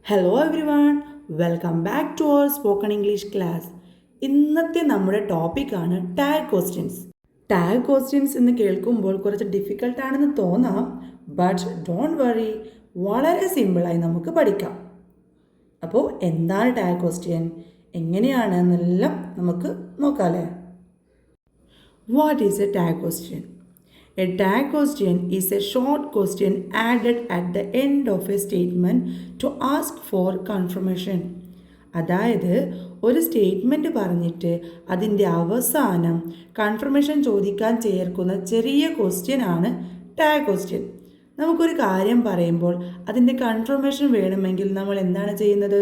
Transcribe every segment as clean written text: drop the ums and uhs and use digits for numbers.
Hello everyone, welcome back to our spoken English class. ഇന്നത്തെ നമ്മുടെ ടോപ്പിക്കാണ് tag questions. Tag questions എന്ന് കേൾക്കുമ്പോൾ കുറച്ച് ഡിഫിക്കൽട്ടാണെന്ന് തോന്നാം, ബട്ട് ഡോണ്ട് വറി, വളരെ സിമ്പിളായി നമുക്ക് പഠിക്കാം. അപ്പോൾ എന്താണ് ടാഗ് ക്വസ്റ്റ്യൻ, എങ്ങനെയാണ് എന്നെല്ലാം നമുക്ക് നോക്കാമല്ലേ. What is a tag question? A tag question is a short question added at the end of a statement to ask for confirmation. അതായത് ഒരു സ്റ്റേറ്റ്മെൻറ്റ് പറഞ്ഞിട്ട് അതിൻ്റെ അവസാനം കൺഫർമേഷൻ ചോദിക്കാൻ ചേർക്കുന്ന ചെറിയ ക്വസ്റ്റ്യൻ ആണ് ടാഗ് ക്വസ്റ്റ്യൻ. നമുക്കൊരു കാര്യം പറയുമ്പോൾ അതിൻ്റെ കൺഫർമേഷൻ വേണമെങ്കിൽ നമ്മൾ എന്താണ് ചെയ്യുന്നത്?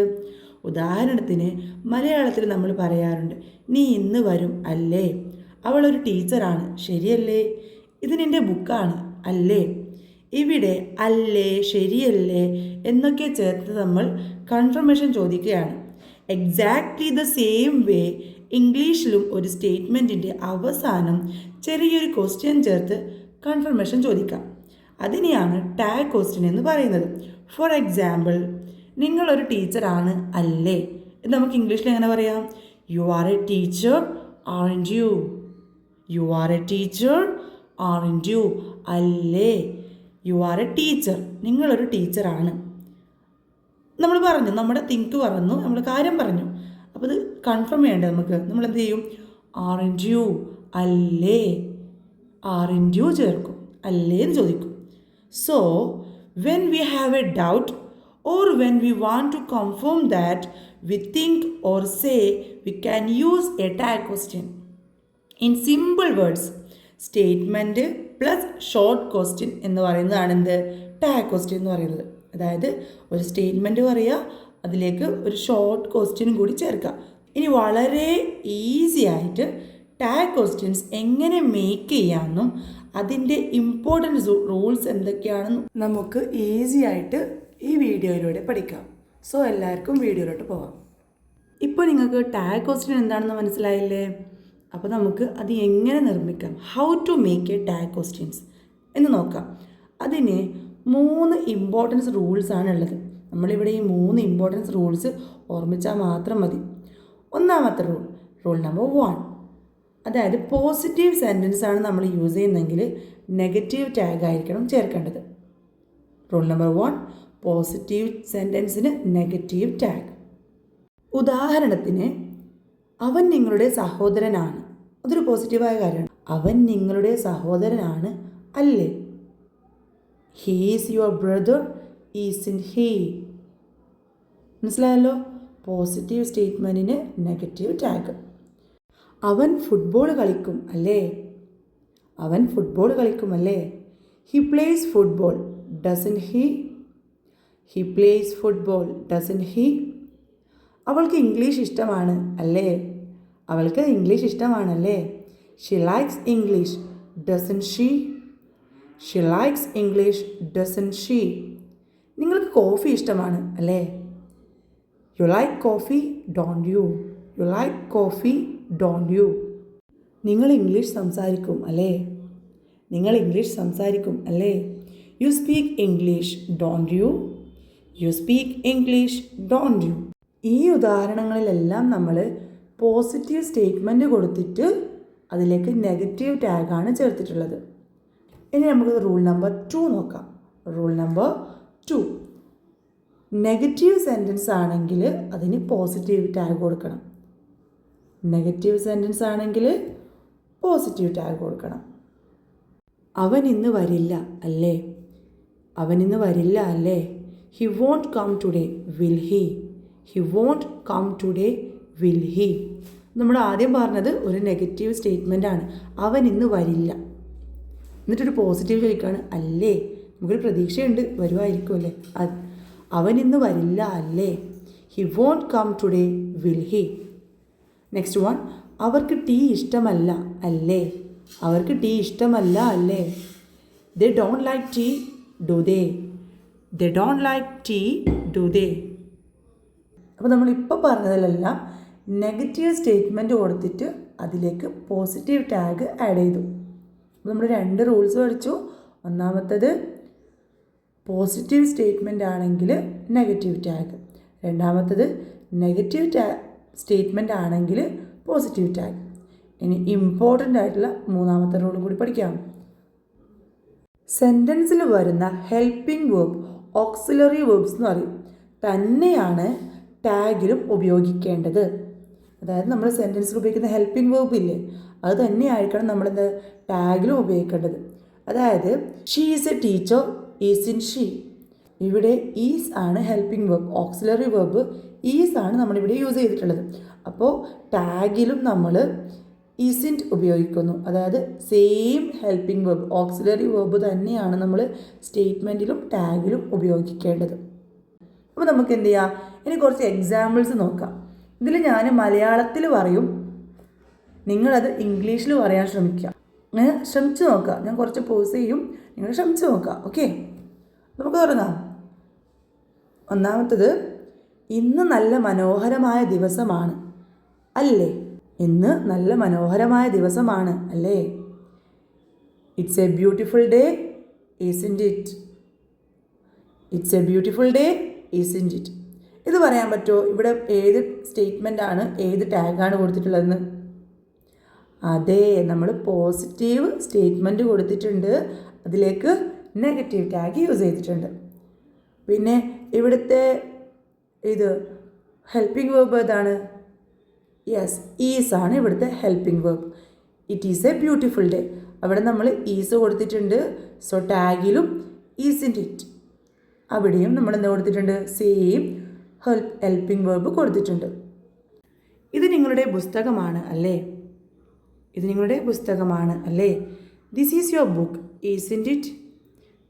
ഉദാഹരണത്തിന് മലയാളത്തിൽ നമ്മൾ പറയാറുണ്ട്, നീ ഇന്ന് വരും അല്ലേ? അവളൊരു ടീച്ചറാണ്, ശരിയല്ലേ? ഇത് നിൻ്റെ ബുക്കാണ് അല്ലേ? ഇവിടെ അല്ലേ, ശരിയല്ലേ എന്നൊക്കെ ചേർത്ത് നമ്മൾ കൺഫർമേഷൻ ചോദിക്കുകയാണ്. എക്സാക്ട്ലി ദ സെയിം വേ ഇംഗ്ലീഷിലും ഒരു സ്റ്റേറ്റ്മെൻറ്റിൻ്റെ അവസാനം ചെറിയൊരു ക്വസ്റ്റ്യൻ ചേർത്ത് കൺഫർമേഷൻ ചോദിക്കാം. അതിനെയാണ് ടാഗ് ക്വസ്റ്റ്യൻ എന്ന് പറയുന്നത്. ഫോർ എക്സാമ്പിൾ, നിങ്ങളൊരു ടീച്ചറാണ് അല്ലേ എന്ന് നമുക്ക് ഇംഗ്ലീഷിൽ എങ്ങനെ പറയാം? You are a teacher aren't you? You are a teacher aren't you? അല്ലേ? യു ആർ എ ടീച്ചർ, നിങ്ങളൊരു ടീച്ചറാണ്. നമ്മൾ പറഞ്ഞു, നമ്മുടെ തിങ്ക് പറഞ്ഞു, നമ്മൾ കാര്യം പറഞ്ഞു. അപ്പോൾ ഇത് കൺഫേം ചെയ്യേണ്ടത് നമ്മൾ എന്ത് ചെയ്യും? ആറൻറ്റ് യു, അല്ലേ? ആറൻറ്റ് യു ചേർക്കും, അല്ലേ എന്ന് ചോദിക്കും. So when we have A doubt or when we want to confirm that we think or say, we can use a tag question. In simple words, statement plus short question എന്ന് പറയുന്നതാണ് എന്ത്? Tag question എന്ന് പറയുന്നത്. അതായത് ഒരു statement പറയുക, അതിലേക്ക് ഒരു ഷോർട്ട് ക്വസ്റ്റ്യനും കൂടി ചേർക്കുക. ഇനി വളരെ ഈസി ആയിട്ട് ടാഗ് ക്വസ്റ്റ്യൻസ് എങ്ങനെ മേക്ക് ചെയ്യാമെന്നും അതിൻ്റെ ഇമ്പോർട്ടൻറ്റ് റൂൾസ് എന്തൊക്കെയാണെന്നും നമുക്ക് ഈസി ആയിട്ട് ഈ വീഡിയോയിലൂടെ പഠിക്കാം. സോ എല്ലാവർക്കും വീഡിയോയിലോട്ട് പോകാം. ഇപ്പോൾ നിങ്ങൾക്ക് ടാഗ് ക്വസ്റ്റ്യൻ എന്താണെന്ന് മനസ്സിലായില്ലേ? അപ്പോൾ നമുക്ക് അത് എങ്ങനെ നിർമ്മിക്കാം, how to make a tag questions എന്ന് നോക്കാം. അതിന് 3 ഇമ്പോർട്ടൻസ് റൂൾസാണ് ഉള്ളത്. നമ്മളിവിടെ ഈ 3 ഇമ്പോർട്ടൻസ് റൂൾസ് ഓർമ്മിച്ചാൽ മാത്രം മതി. ഒന്നാമത്തെ റൂൾ നമ്പർ 1, അതായത് പോസിറ്റീവ് സെൻറ്റൻസ് ആണ് നമ്മൾ യൂസ് ചെയ്യുന്നതെങ്കിൽ നെഗറ്റീവ് ടാഗ് ആയിരിക്കണം ചേർക്കേണ്ടത്. റൂൾ നമ്പർ 1, പോസിറ്റീവ് സെൻറ്റൻസിന് നെഗറ്റീവ് ടാഗ്. ഉദാഹരണത്തിന്, അവൻ നിങ്ങളുടെ സഹോദരനാണ്, അതൊരു പോസിറ്റീവായ കാര്യമാണ്. അവൻ നിങ്ങളുടെ സഹോദരനാണ് അല്ലേ? He is your brother isn't he? മനസ്സിലായല്ലോ? പോസിറ്റീവ് സ്റ്റേറ്റ്മെൻറ്റിന് നെഗറ്റീവ് ടാഗ്. അവൻ ഫുട്ബോൾ കളിക്കും അല്ലേ? അവൻ ഫുട്ബോൾ കളിക്കും അല്ലേ? He plays football doesn't he? He plays football doesn't he? അവൾക്ക് ഇംഗ്ലീഷ് ഇഷ്ടമാണ് അല്ലേ? അവൾക്ക് ഇംഗ്ലീഷ് ഇഷ്ടമാണല്ലേ? She likes English doesn't she? She likes English doesn't she? നിങ്ങൾക്ക് കോഫി ഇഷ്ടമാണ് അല്ലേ? You like coffee don't you? You like coffee don't you? നിങ്ങൾ English സംസാരിക്കും അല്ലേ? നിങ്ങൾ ഇംഗ്ലീഷ് സംസാരിക്കും അല്ലേ? You speak English don't you? You speak English don't you? ഈ ഉദാഹരണങ്ങളിലെല്ലാം നമ്മൾ പോസിറ്റീവ് സ്റ്റേറ്റ്മെൻറ്റ് കൊടുത്തിട്ട് അതിലേക്ക് നെഗറ്റീവ് ടാഗാണ് ചേർത്തിട്ടുള്ളത്. ഇനി നമുക്ക് റൂൾ നമ്പർ 2 നോക്കാം. റൂൾ നമ്പർ 2, നെഗറ്റീവ് സെൻറ്റൻസ് ആണെങ്കിൽ അതിന് പോസിറ്റീവ് ടാഗ് കൊടുക്കണം. നെഗറ്റീവ് സെൻറ്റൻസ് ആണെങ്കിൽ പോസിറ്റീവ് ടാഗ് കൊടുക്കണം. അവൻ ഇന്ന് വരില്ല അല്ലേ? അവൻ ഇന്ന് വരില്ല അല്ലേ? He won't come today will he? He won't come today will he? നമ്മൾ ആദ്യം പറഞ്ഞത് ഒരു നെഗറ്റീവ് സ്റ്റേറ്റ്മെൻ്റ് ആണ്, അവൻ ഇന്ന് വരില്ല. എന്നിട്ടൊരു പോസിറ്റീവ് ചോദിക്കുകയാണ് അല്ലേ? നമുക്കൊരു പ്രതീക്ഷയുണ്ട്, വരുമായിരിക്കും അല്ലേ? അവൻ ഇന്ന് വരില്ല അല്ലേ? He won't come today will he? Next one, അവർക്ക് ടീ ഇഷ്ടമല്ല അല്ലേ? അവർക്ക് ടീ ഇഷ്ടമല്ല അല്ലേ? They don't like tea do they? They don't like tea do they? അപ്പോൾ നമ്മളിപ്പോൾ പറഞ്ഞതിലെല്ലാം നെഗറ്റീവ് സ്റ്റേറ്റ്മെൻറ്റ് കൊടുത്തിട്ട് അതിലേക്ക് പോസിറ്റീവ് ടാഗ് ആഡ് ചെയ്തു. അപ്പോൾ നമ്മൾ 2 റൂൾസ് പഠിച്ചു. ഒന്നാമത്തത് പോസിറ്റീവ് സ്റ്റേറ്റ്മെൻ്റ് ആണെങ്കിൽ നെഗറ്റീവ് ടാഗ്, രണ്ടാമത്തത് നെഗറ്റീവ് സ്റ്റേറ്റ്മെൻ്റ് ആണെങ്കിൽ പോസിറ്റീവ് ടാഗ്. ഇനി ഇമ്പോർട്ടൻ്റ് ആയിട്ടുള്ള മൂന്നാമത്തെ റൂൾ കൂടി പഠിക്കാം. സെൻറ്റൻസിൽ വരുന്ന ഹെൽപ്പിംഗ് വേർബ് ഓക്സിലറി വേർബ്സ് എന്ന് പറയും. തന്നെയാണ് ടാഗിലും ഉപയോഗിക്കേണ്ടത്. അതായത് നമ്മൾ സെൻറ്റൻസിൽ ഉപയോഗിക്കുന്ന ഹെൽപ്പിംഗ് വേർബ് ഇല്ലേ, അത് തന്നെയായിരിക്കണം നമ്മളെന്ത് ടാഗിലും ഉപയോഗിക്കേണ്ടത്. അതായത് she is a teacher, isn't she. ഇവിടെ ഈസ് ആണ് helping verb, auxiliary verb is ആണ് നമ്മളിവിടെ യൂസ് ചെയ്തിട്ടുള്ളത്. അപ്പോൾ ടാഗിലും നമ്മൾ ഈസിൻറ്റ് ഉപയോഗിക്കുന്നു. അതായത് same helping verb auxiliary verb തന്നെയാണ് നമ്മൾ സ്റ്റേറ്റ്മെൻറ്റിലും ടാഗിലും ഉപയോഗിക്കേണ്ടത്. അപ്പോൾ നമുക്ക് എന്ത് ചെയ്യാം, ഇനി കുറച്ച് എക്സാമ്പിൾസ് നോക്കാം. ഇതിൽ ഞാൻ മലയാളത്തിൽ പറയും, നിങ്ങളത് ഇംഗ്ലീഷിൽ പറയാൻ ശ്രമിക്കുക. അങ്ങനെ ശ്രമിച്ചു നോക്കുക. ഞാൻ കുറച്ച് പോസ് ചെയ്യും, നിങ്ങൾ ശ്രമിച്ചു നോക്കുക. ഓക്കെ, നമുക്ക് തുടങ്ങാം. ഒന്നാമത്തത്, ഇന്ന് നല്ല മനോഹരമായ ദിവസമാണ് അല്ലേ. ഇന്ന് നല്ല മനോഹരമായ ദിവസമാണ് അല്ലേ. It's A beautiful day isn't it. It's A beautiful day isn't it. ഇത് പറയാൻ പറ്റുമോ ഇവിടെ ഏത് സ്റ്റേറ്റ്മെൻ്റ് ആണ്, ഏത് ടാഗാണ് കൊടുത്തിട്ടുള്ളതെന്ന്? അതെ, നമ്മൾ പോസിറ്റീവ് സ്റ്റേറ്റ്മെൻറ്റ് കൊടുത്തിട്ടുണ്ട്, അതിലേക്ക് നെഗറ്റീവ് ടാഗ് യൂസ് ചെയ്തിട്ടുണ്ട്. പിന്നെ ഇവിടുത്തെ ഇത് ഹെൽപ്പിംഗ് വേർബ് ഏതാണ്? യെസ്, ഈസ് ആണ് ഇവിടുത്തെ helping verb. It is A beautiful day, അവിടെ നമ്മൾ ഈസ് കൊടുത്തിട്ടുണ്ട്. സോ ടാഗിലും ഈസിൻറ്റ് ഇറ്റ്, അവിടെയും നമ്മൾ എന്താ കൊടുത്തിട്ടുണ്ട്? സെയിം ഹെൽപ്പിംഗ് വേർബ് കൊടുത്തിട്ടുണ്ട്. ഇത് നിങ്ങളുടെ പുസ്തകമാണ് അല്ലേ. ഇത് നിങ്ങളുടെ പുസ്തകമാണ് അല്ലേ. This is your book isn't it.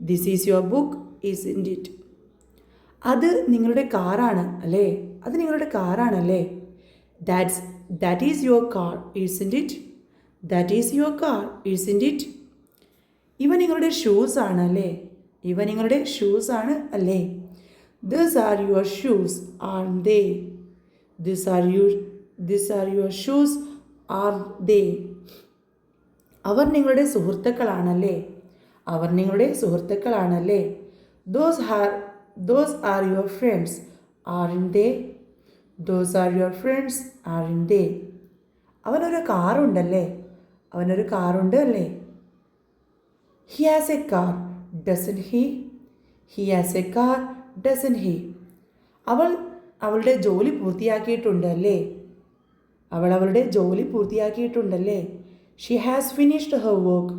This is your book isn't it. അത് നിങ്ങളുടെ കാറാണ് അല്ലേ. അത് നിങ്ങളുടെ കാറാണല്ലേ. that is your car isn't it. that is your car isn't it. ഇവ നിങ്ങളുടെ ഷൂസ് ആണ് അല്ലേ. ഇവ നിങ്ങളുടെ ഷൂസ് ആണ് അല്ലേ. these are your shoes aren't they. these are your shoes aren't they. അവർ നിങ്ങളുടെ സുഹൃത്തുക്കളാണല്ലേ. അവർ നിങ്ങളുടെ സുഹൃത്തുക്കളാണല്ലേ. those are your friends aren't they. those are your friends aren't they. അവനൊരു കാറുണ്ടല്ലേ. അവനൊരു കാറുണ്ട് അല്ലേ. he has a car doesn't he. he has a car doesn't he. അവൾ അവളുടെ ജോലി പൂർത്തിയാക്കിയിട്ടുണ്ട് അല്ലേ. അവൾ അവളുടെ ജോലി പൂർത്തിയാക്കിയിട്ടുണ്ടല്ലേ. she has finished her work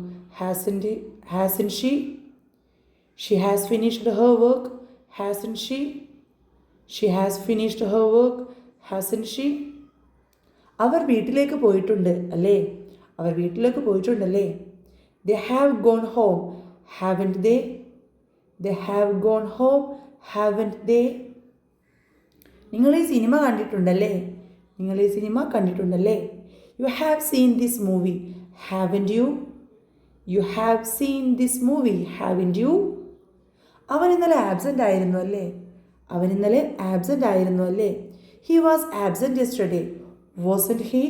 hasn't she. she has finished her work hasn't she. she has finished her work hasn't she. അവർ വീട്ടിലേക്ക് പോയിട്ടുണ്ട് അല്ലേ. അവർ വീട്ടിലേക്ക് പോയിട്ടുണ്ടല്ലേ. they have gone home haven't they. they have gone home haven't they. നിങ്ങൾ ഈ cinema കണ്ടിട്ടുണ്ടല്ലേ. നിങ്ങൾ ഈ cinema കണ്ടിട്ടുണ്ടല്ലേ. you have seen this movie haven't you. you have seen this movie haven't you. അവൻ ഇന്നലെ ആബ്സെൻ്റ് ആയിരുന്നു അല്ലേ. അവൻ ഇന്നലെ ആബ്സെൻ്റ് ആയിരുന്നു അല്ലേ. he was absent yesterday wasn't he.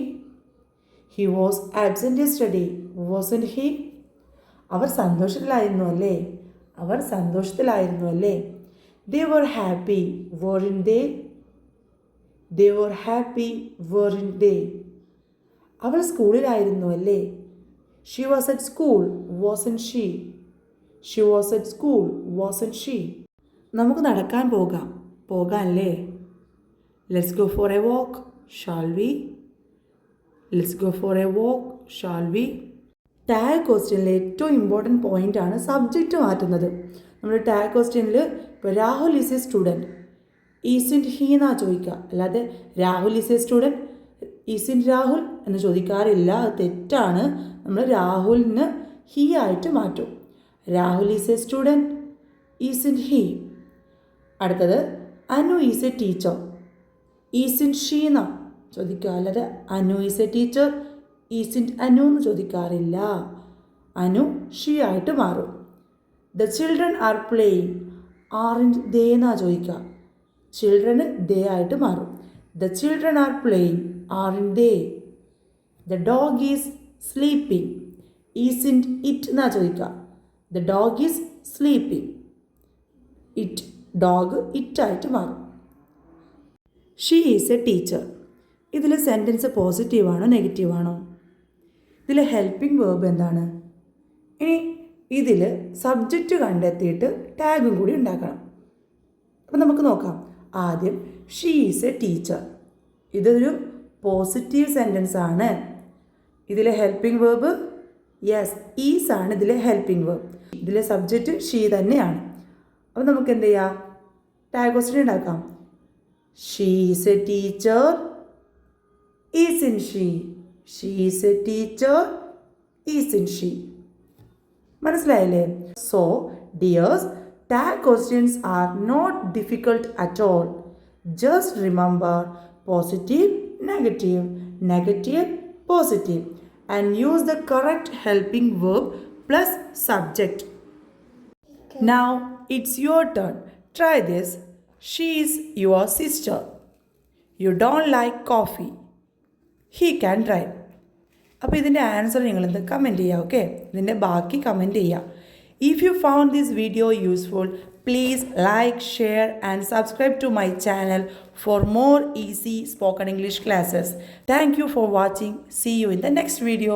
he was absent yesterday wasn't he. അവർ സന്തോഷത്തിലായിരുന്നു അല്ലേ. അവർ സന്തോഷത്തിലായിരുന്നു അല്ലേ. they were happy weren't they. they were happy weren't they. അവൾ സ്കൂളിലായിരുന്നു അല്ലേ. she was at school wasn't she. she was at school wasn't she. നമുക്ക് നടക്കാൻ പോകാം അല്ലേ. Let's go for a walk shall we. Let's go for a walk shall we. Tag ക്വസ്റ്റ്യനിലെ ഏറ്റവും important പോയിൻ്റാണ് സബ്ജക്റ്റ് മാറ്റുന്നത്. നമ്മൾ ടാഗ് ക്വസ്റ്റ്യനിൽ ഇപ്പോൾ Rahul is a student isn't he എന്നാണ് ചോദിക്കുക. അല്ലാതെ Rahul is a student isn't Rahul എന്ന് ചോദിക്കാറില്ല. അത് തെറ്റാണ്. നമ്മൾ രാഹുലിന് ഹി ആയിട്ട് മാറ്റും. Rahul is a student isn't he. അടുത്തത് Anu is a teacher isn't she എന്നാണ് ചോദിക്കുക. അല്ലാതെ Anu is a teacher isn't Anu എന്ന് ചോദിക്കാറില്ല. അനു ഷീ ആയിട്ട് മാറും. The children are playing aren't they എന്നാണ് ചോദിക്കുക. ചിൽഡ്രന് ദേ ആയിട്ട് മാറും. The children are playing aren't they. The dog is sleeping isn't it എന്നാണ് ചോദിക്കുക. The dog is sleeping. It dog ഇറ്റായിട്ട് മാറും. She is a teacher. ഇതിൽ സെൻറ്റൻസ് പോസിറ്റീവാണോ നെഗറ്റീവാണോ? ഇതിൽ ഹെൽപ്പിംഗ് വേർബ് എന്താണ്? ഇനി ഇതിൽ സബ്ജക്റ്റ് കണ്ടെത്തിയിട്ട് ടാഗും കൂടി ഉണ്ടാക്കണം. അപ്പം നമുക്ക് നോക്കാം. ആദ്യം ഷീ ഈസ് എ ടീച്ചർ. ഇതൊരു പോസിറ്റീവ് സെൻറ്റൻസ് ആണ്. ഇതിലെ ഹെൽപ്പിംഗ് വേർബ് യെസ് ഈസ് ആണ് ഇതിലെ ഹെൽപ്പിംഗ് വേർബ്. ഇതിലെ സബ്ജക്റ്റ് ഷീ തന്നെയാണ്. അപ്പം നമുക്ക് എന്ത് ചെയ്യാം? ടാഗ് ക്വസ്റ്റ്യൻ ഉണ്ടാക്കാം. She is a teacher isn't she. She is a teacher isn't she. മനസ്സിലായില്ലേ? So dears, tag questions are not difficult at all. Just remember positive, negative, negative, positive, and use the correct helping verb plus subject. Okay. Now it's your turn. Try this. She is your sister. You don't like coffee. He can drive. അപ്പോൾ ഇതിൻ്റെ answer നിങ്ങളെന്ത് comment ചെയ്യുക. Okay, ഇതിൻ്റെ ബാക്കി comment ചെയ്യുക. If you found this video useful, please like, share and subscribe to my channel for more easy spoken English classes. Thank you for watching. See you in the next video.